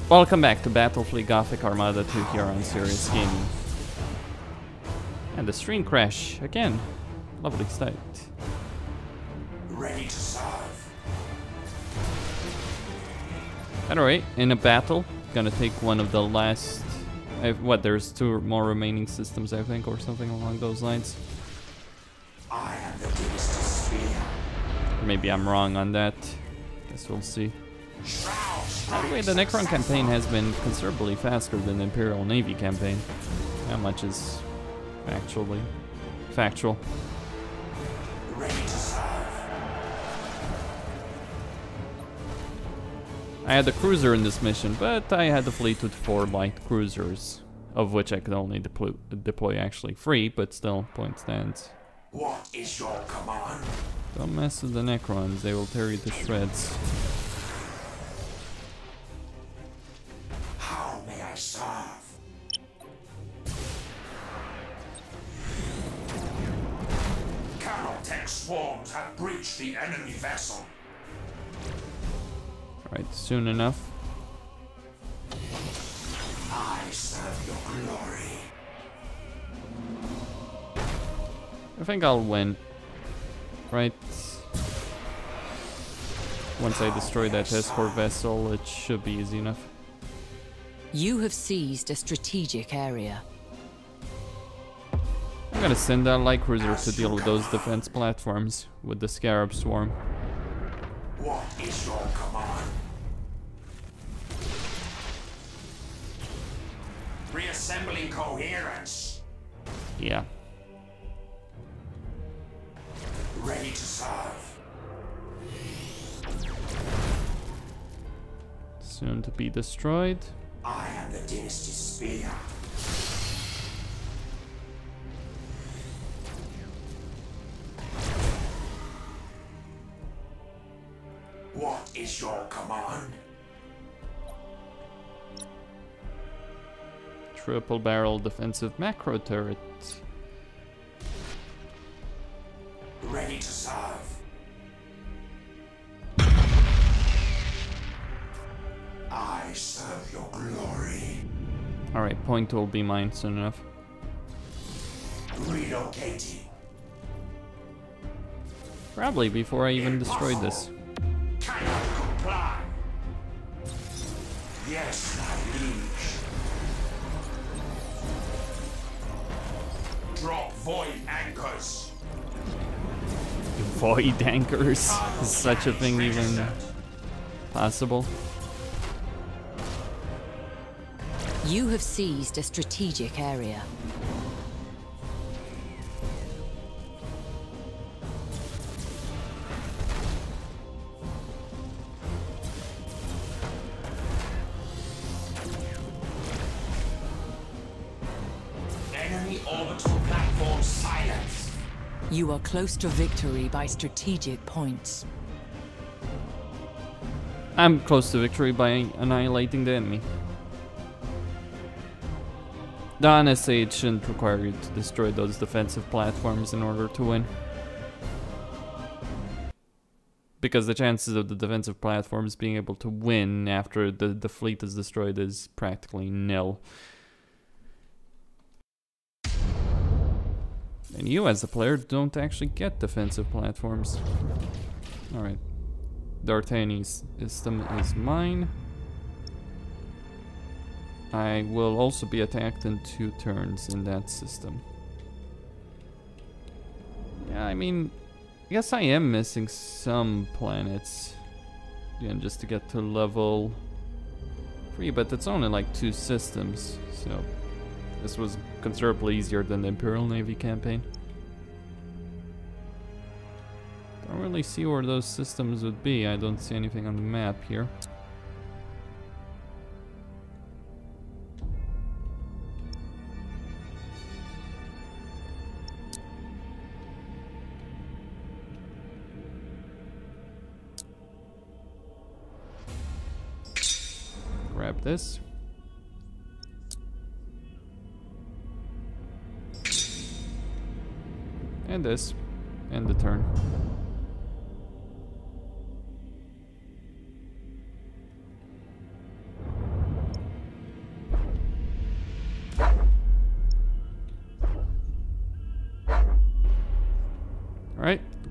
Welcome back to Battlefleet Gothic Armada 2 here on Serious Gaming. And the stream crash again. Lovely start. Ready to serve. Alright, in a battle, gonna take one of the last... there's 2 more remaining systems, I think, or something along those lines. I am the deepest spear. Maybe I'm wrong on that. Guess we'll see. By the way, the Necron campaign has been considerably faster than the Imperial Navy campaign. How much is actually factual? Ready to serve. I had a cruiser in this mission, but I had the fleet with 4 light cruisers, of which I could only deploy actually 3, but still, point stands. What is your command? Don't mess with the Necrons, they will tear you to shreds. How may I serve? Calotech swarms have breached the enemy vessel. Alright, soon enough. I serve your glory. I think I'll win. Right? Once I destroy that escort vessel, it should be easy enough. You have seized a strategic area. I'm gonna send that light cruiser to deal with those defense platforms with the Scarab Swarm. What is your command? Reassembling coherence. Yeah. Ready to serve. Soon to be destroyed. I am the dynasty spear. What is your command? Triple barrel defensive macro turret. Ready to serve. I serve your glory. Alright, point will be mine soon enough. Relocating. Probably before I even destroyed this. Cannot comply. Yes, my liege. Drop void anchors. Void anchors? Is such a thing even possible? You have seized a strategic area. Enemy orbital platform silence. You are close to victory by strategic points. I'm close to victory by annihilating the enemy. Honestly, it shouldn't require you to destroy those defensive platforms in order to win. Because the chances of the defensive platforms being able to win after the fleet is destroyed is practically nil. And you as a player don't actually get defensive platforms. Alright. D'Artagnan system is mine. I will also be attacked in 2 turns in that system. Yeah, I mean, I guess I am missing some planets. Again, just to get to level 3, but it's only like 2 systems, so this was considerably easier than the Imperial Navy campaign. Don't really see where those systems would be. I don't see anything on the map here. Grab this. And this. End the turn.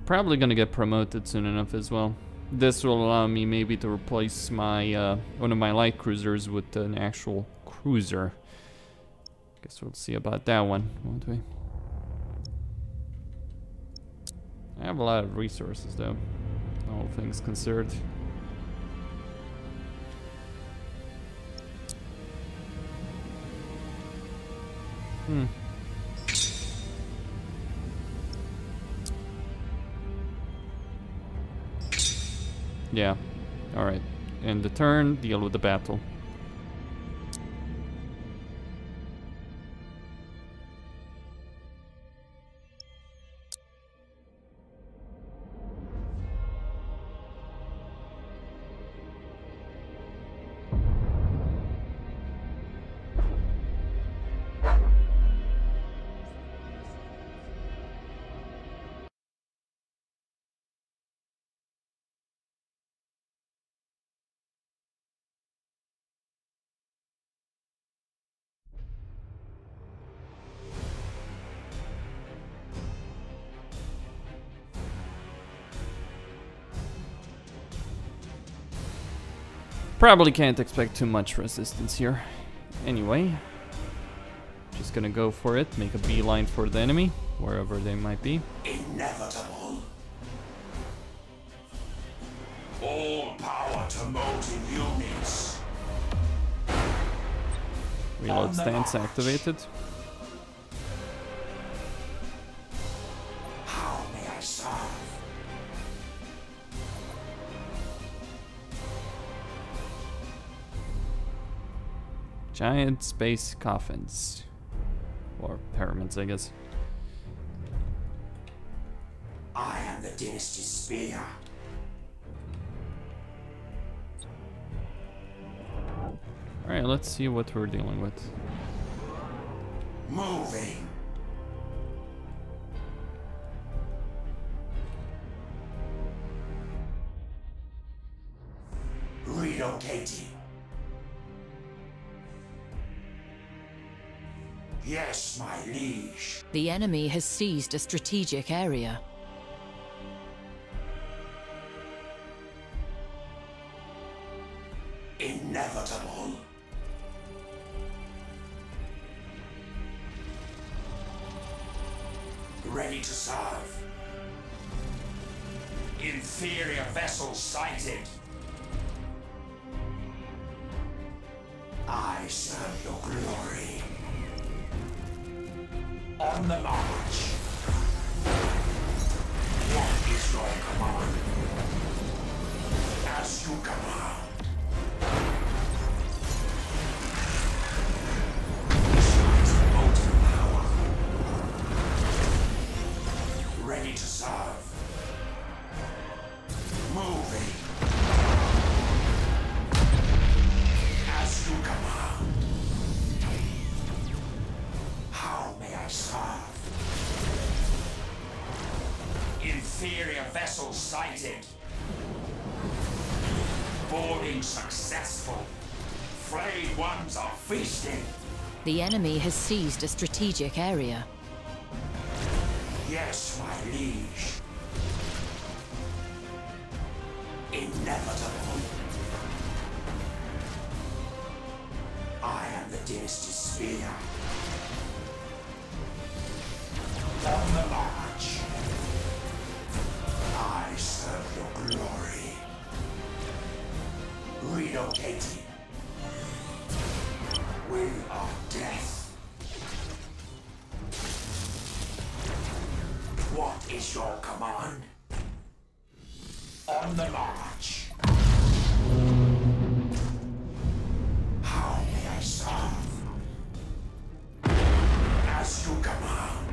Probably gonna get promoted soon enough as well. This will allow me maybe to replace my one of my light cruisers with an actual cruiser. Guess we'll see about that one, won't we? I have a lot of resources though, all things considered. Yeah, alright. End the turn, deal with the battle. Probably can't expect too much resistance here. Anyway, just gonna go for it, make a beeline for the enemy, wherever they might be. Inevitable. All power to motive units. Reload stance activated. How may I serve? Giant space coffins. Or pyramids, I guess. I am the Dynasty Spear. Alright, let's see what we're dealing with. Moving. Relocating. Yes, my liege. The enemy has seized a strategic area. Inevitable. Ready to serve. Inferior vessel sighted. I serve your glory. On the march. What is your command? As you command. Molten power. Ready to serve. Moving. As you command. How may I serve? Inferior vessel sighted. Boarding successful. Frayed ones are feasting. The enemy has seized a strategic area. Yes, my liege. Inevitable. I am the Dynasty Spear. On the march. I serve your glory. Relocating. We are death. What is your command? On the march. How may I serve? As you command.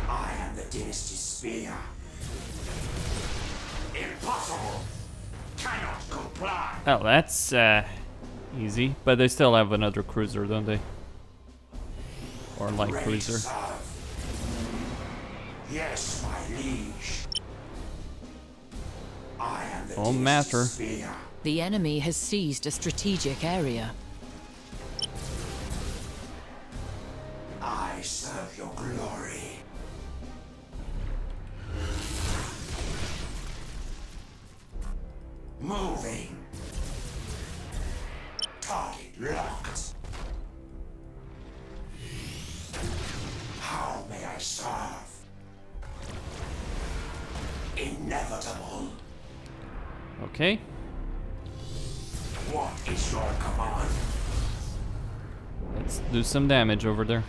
I am the Dynasty Spear. Impossible. Cannot comply. Oh, that's easy. But they still have another cruiser, don't they? Or light Ready cruiser. to serve. Yes, my liege. I am the Won't Dynasty matter. Spear. The enemy has seized a strategic area. I serve your glory. Moving. Target locked. How may I serve? Inevitable. Okay. What is your command? Let's do some damage over there.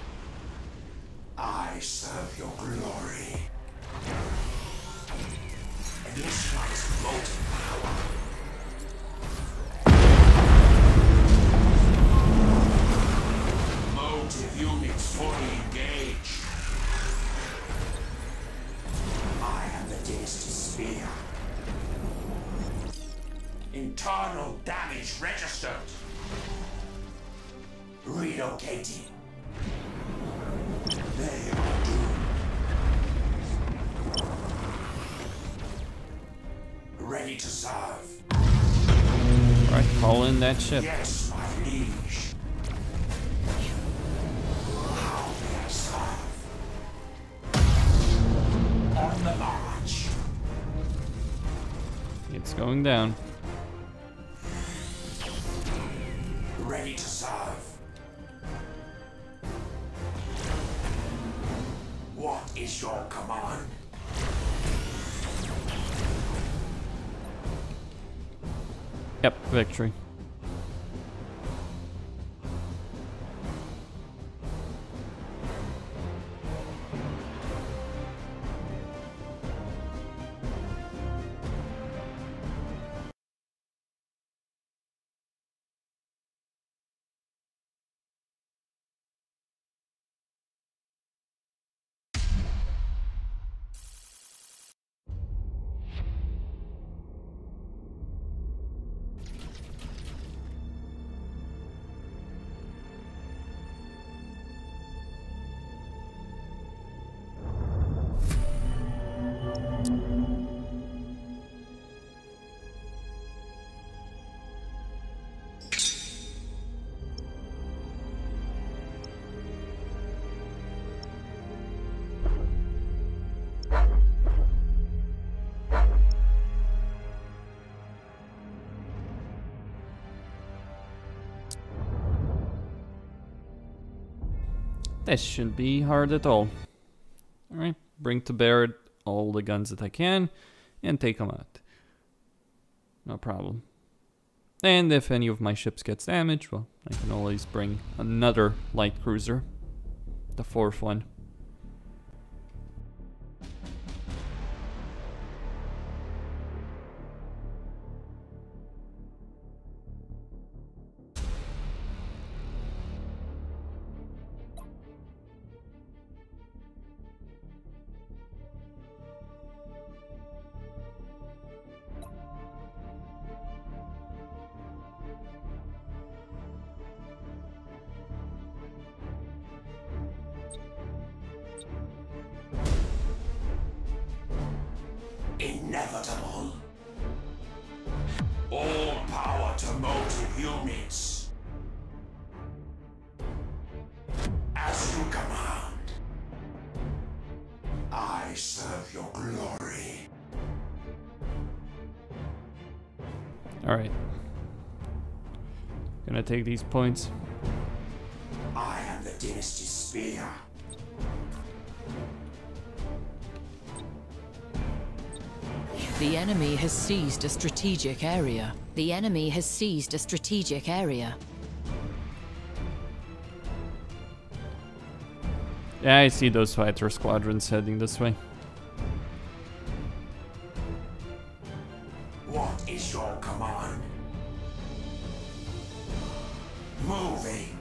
I serve your glory. Initialize molten power. Motive units fully engaged. I am the Dynasty Spear. Internal damage registered. Relocating. They are doomed. Ready to serve. Alright, call in that ship. Yes, my liege. How may I serve? On the march. It's going down. Ready to serve. What is your command? Yep, victory. This shouldn't be hard at all. Alright, bring to bear all the guns that I can and take them out. No problem. And if any of my ships gets damaged, well, I can always bring another light cruiser. The 4th one. Inevitable. All power to motive units. As you command. I serve your glory. Alright. Gonna take these points. I am the Dynasty Spear. The enemy has seized a strategic area. The enemy has seized a strategic area. Yeah, I see those fighter squadrons heading this way. What is your command? Moving.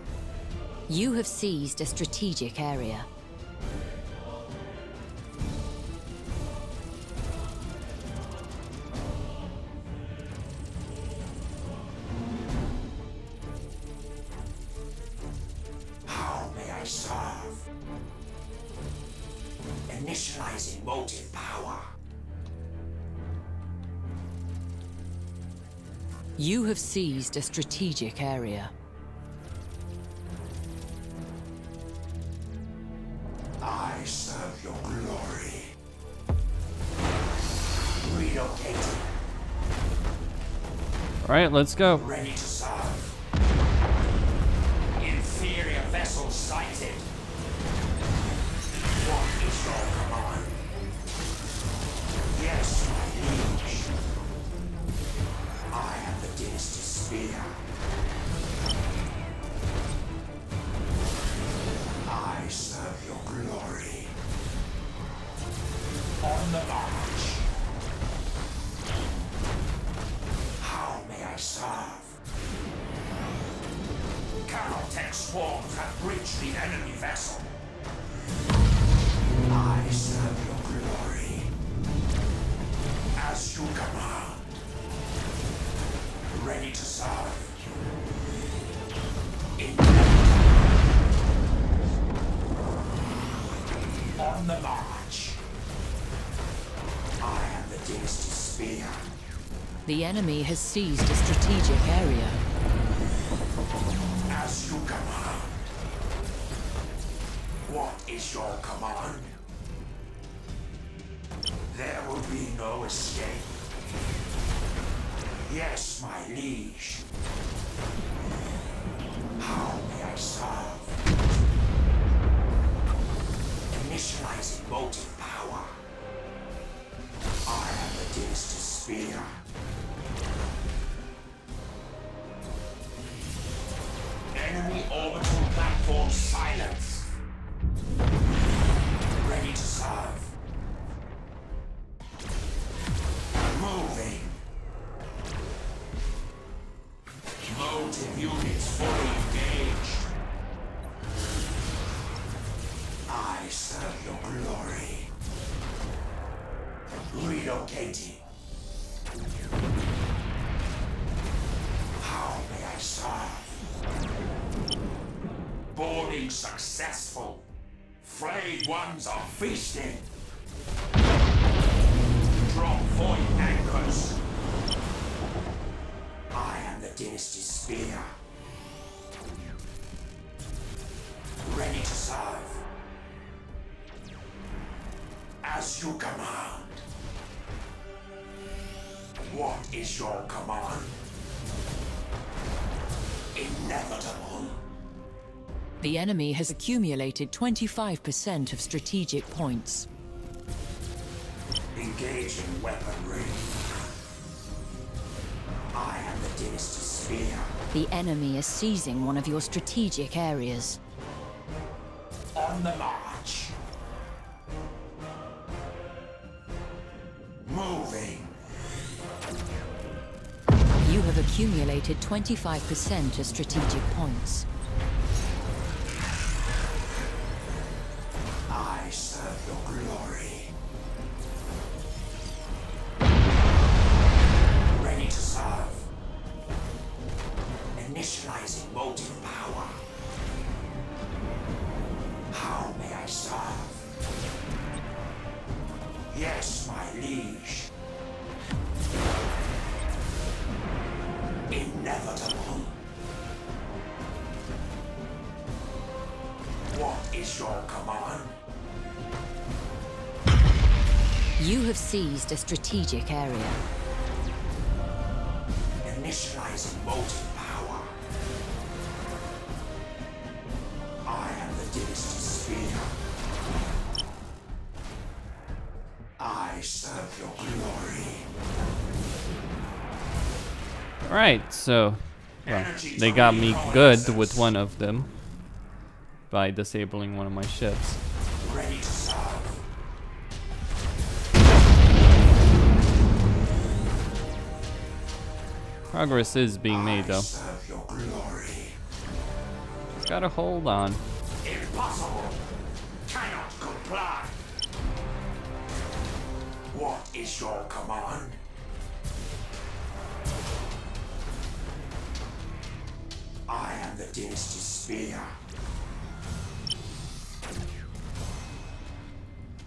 You have seized a strategic area. How may I serve? Initializing motive power. You have seized a strategic area. I serve your glory. Relocating. Alright, let's go. Ready to serve. Inferior vessel sighted. What is your command? Yes, my liege. I am the Dynasty Spear. I serve your glory. On the march. How may I serve? Caltech swarms have breached the enemy vessel. I serve your glory. As you command. Ready to serve. On the march. I am the Dynasty Spear. The enemy has seized a strategic area. As you command. What is your command? There will be no escape. Yes, my liege. How may I serve? Initializing motive power. I am the Dynasty Spear. Enemy orbital platform silence. Ready to serve. Moving. Motive units fully engaged. I serve your glory. Relocating. How may I serve? Boarding successful. Frayed ones are feasting. Drop void anchors. I am the Dynasty Spear. Ready to serve. As you command. What is your command? Inevitable. The enemy has accumulated 25% of strategic points. Engaging weaponry. I am the Dynasty Spear. The enemy is seizing one of your strategic areas. On the march. Moving. You have accumulated 25% of strategic points. I serve your glory. Ready to serve. Initializing motive power. How may I serve? Yes, my liege. Inevitable. What is your command? You have seized a strategic area. Initializing motive power. I am the Dynasty Spear. I serve your glory. Alright, so well, they got me good with one of them by disabling one of my ships. Ready to serve. Progress is being made though. Serve your glory. Just gotta hold on. Impossible. Cannot comply. What is your command? I am the Dynasty Spear.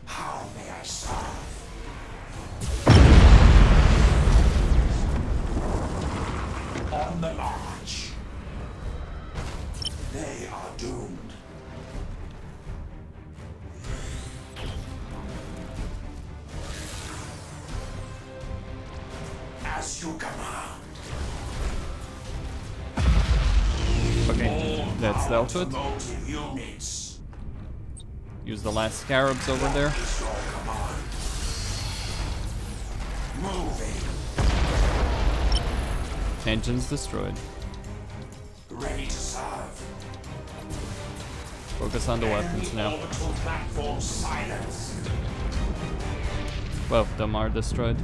How may I serve? On the march. They are doomed. As you command. That's dealt with. Motive units. Use the last scarabs over there. Is your command. Moving. Engines destroyed. Ready to serve. Focus on the weapons now. Orbital platform silenced. Both of them are destroyed.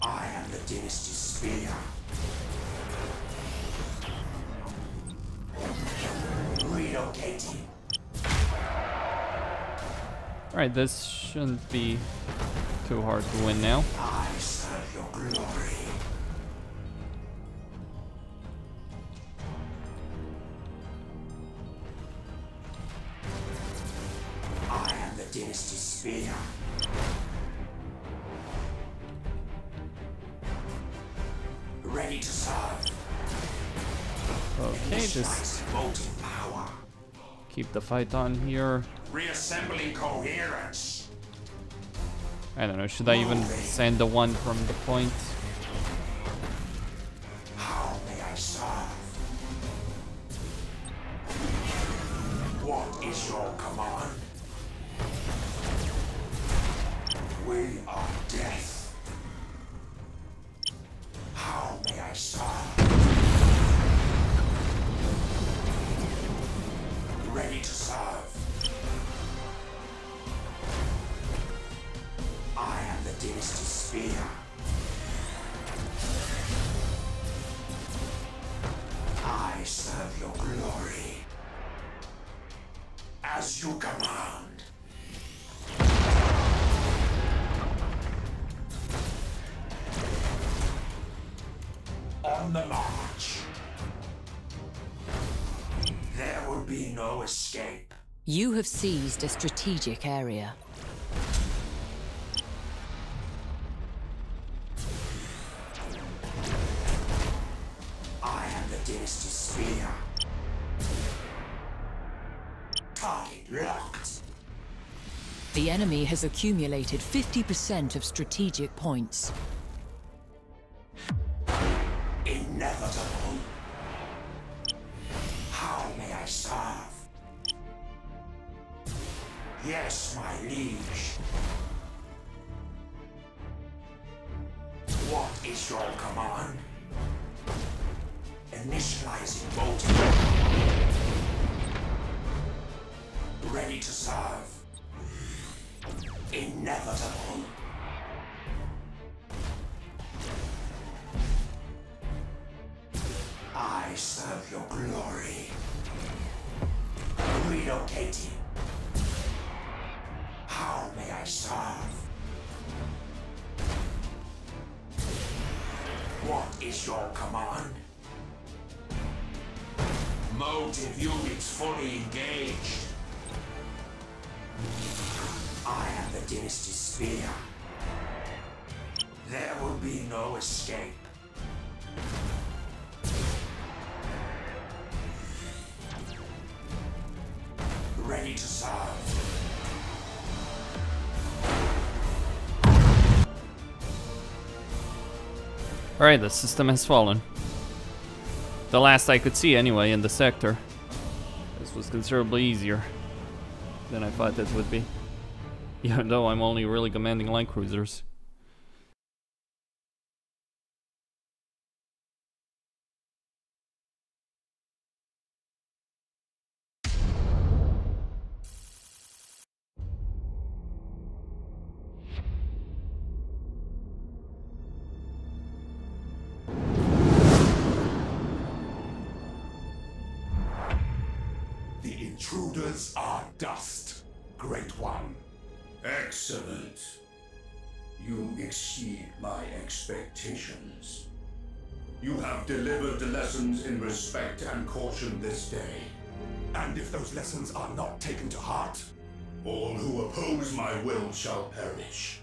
I am the Dynasty Spear. Relocating. Alright, this shouldn't be too hard to win now. I serve your glory. I am the Dynasty Spear. Ready to serve. Okay, just Initialize motive power. keep the fight on here. Reassembling coherence. I don't know, should I even send the one from the point? How may I serve? What is your command? We are death. How may I serve? Ready to serve. I am the Dynasty Spear. I serve your glory. As you command. On the march. There will be no escape. You have seized a strategic area. I am the Dynasty Spear. Target locked. The enemy has accumulated 50% of strategic points. Inevitable. How may I serve? Yes, my liege. What is your command? Initializing motive. Ready to serve. Inevitable. I serve your glory. Relocating. How may I serve? What is your command? Motive units fully engaged. I am the Dynasty Spear. There will be no escape. Ready to serve. Alright, the system has fallen. The last I could see anyway in the sector. This was considerably easier than I thought it would be. Even though I'm only really commanding light cruisers. The intruders are dust, Great One. Excellent. You exceed my expectations. You have delivered the lessons in respect and caution this day. And if those lessons are not taken to heart, All who oppose my will shall perish.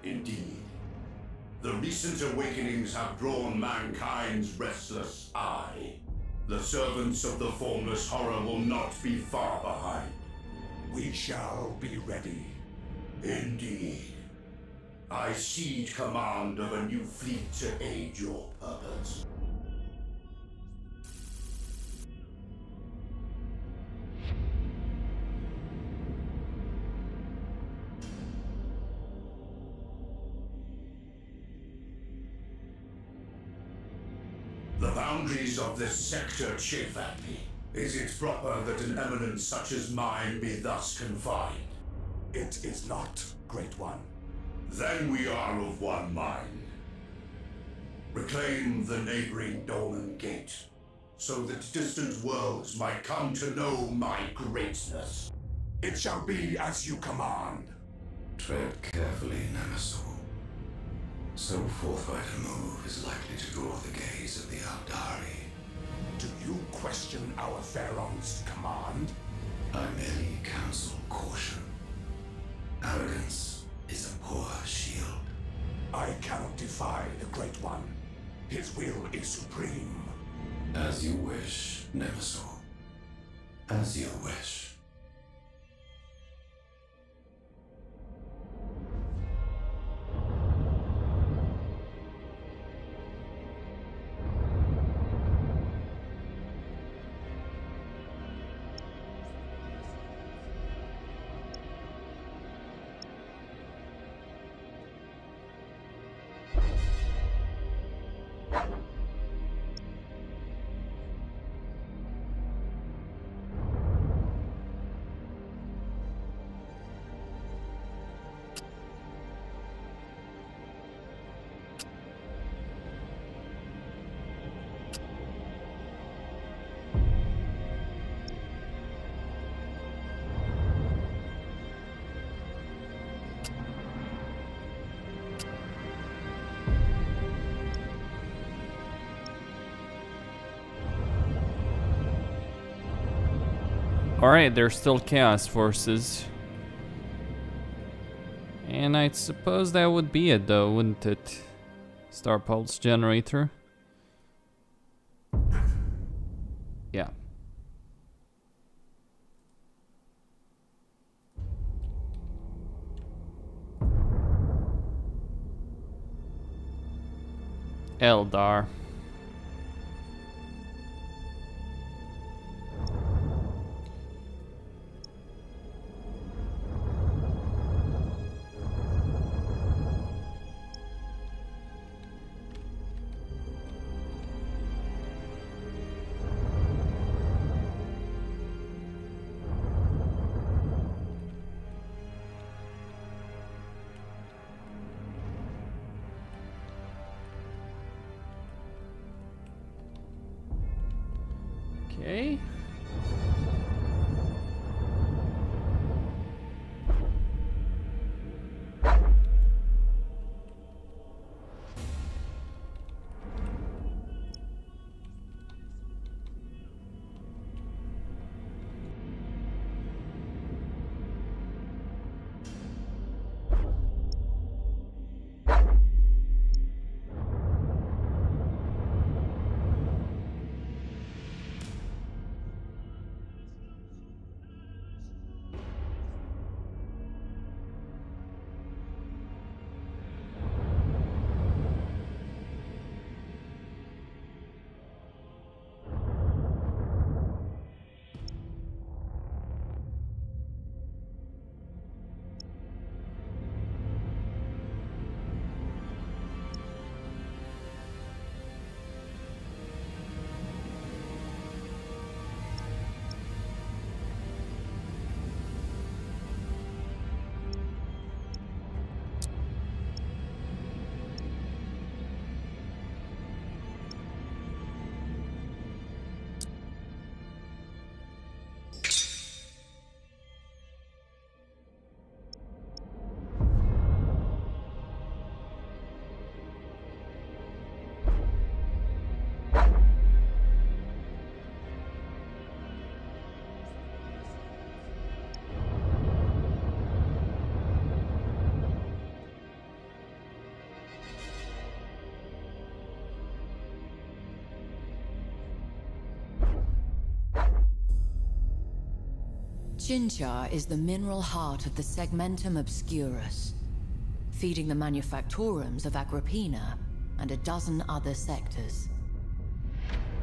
Indeed, the recent awakenings have drawn mankind's restless eye. The servants of the formless horror will not be far behind. we shall be ready. Indeed. I cede command of a new fleet to aid your purpose. The boundaries of this sector chafe at me. Is it proper that an eminence such as mine be thus confined? It is not, Great One. Then we are of one mind. Reclaim the neighboring Dolmen Gate, so that distant worlds might come to know my greatness. It shall be as you command. Tread carefully, Nemesis. So forthright a move is likely to draw the gaze of the Aldari. Do you question our Pharaoh's command? I merely counsel caution. Arrogance is a poor shield. I cannot defy the Great One. His will is supreme. As you wish, Nemesis. As you wish. Alright, there's still Chaos Forces. And I suppose that would be it though, wouldn't it? Star Pulse Generator. Yeah. Eldar. Okay. Chinchar is the mineral heart of the Segmentum Obscurus, feeding the manufactorums of Agrippina and a dozen other sectors.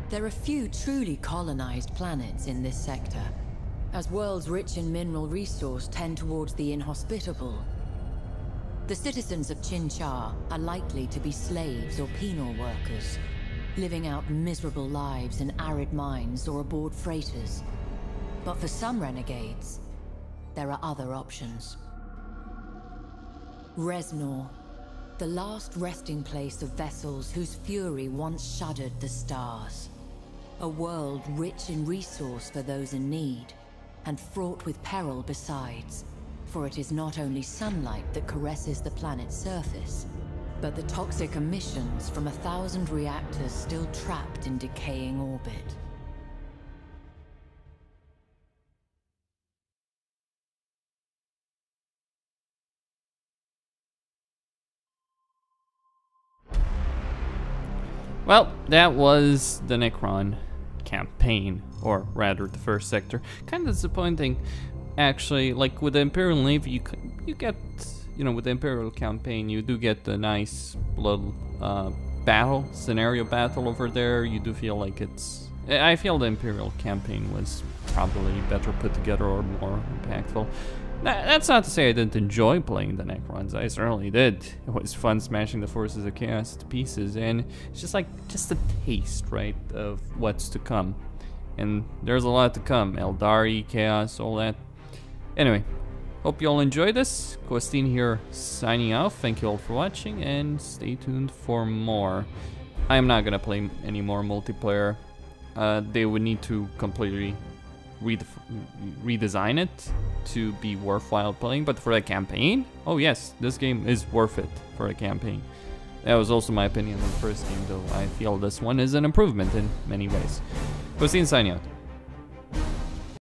There are few truly colonized planets in this sector, as worlds rich in mineral resource tend towards the inhospitable. The citizens of Chinchar are likely to be slaves or penal workers, living out miserable lives in arid mines or aboard freighters. But for some renegades, there are other options. Reznor, the last resting place of vessels whose fury once shuddered the stars. A world rich in resource for those in need, and fraught with peril besides. For it is not only sunlight that caresses the planet's surface, but the toxic emissions from 1,000 reactors still trapped in decaying orbit. Well, that was the Necron campaign, or rather the first sector. Kind of disappointing, actually. Like with the Imperial Navy, you get, you know, with the Imperial campaign, you do get the nice little scenario battle over there. You do feel like it's... I feel the Imperial campaign was probably better put together or more impactful. That's not to say I didn't enjoy playing the Necrons. I certainly did. It was fun smashing the Forces of Chaos to pieces, and it's just like, just a taste, right, of what's to come. And there's a lot to come. Eldari, Chaos, all that. Anyway, hope you all enjoyed this. Questine here, signing off. Thank you all for watching, and stay tuned for more. I am not gonna play any more multiplayer. They would need to completely redesign it to be worthwhile playing, but for the campaign, oh yes, this game is worth it for a campaign. That was also my opinion on the first game, though I feel this one is an improvement in many ways. Questine signing out.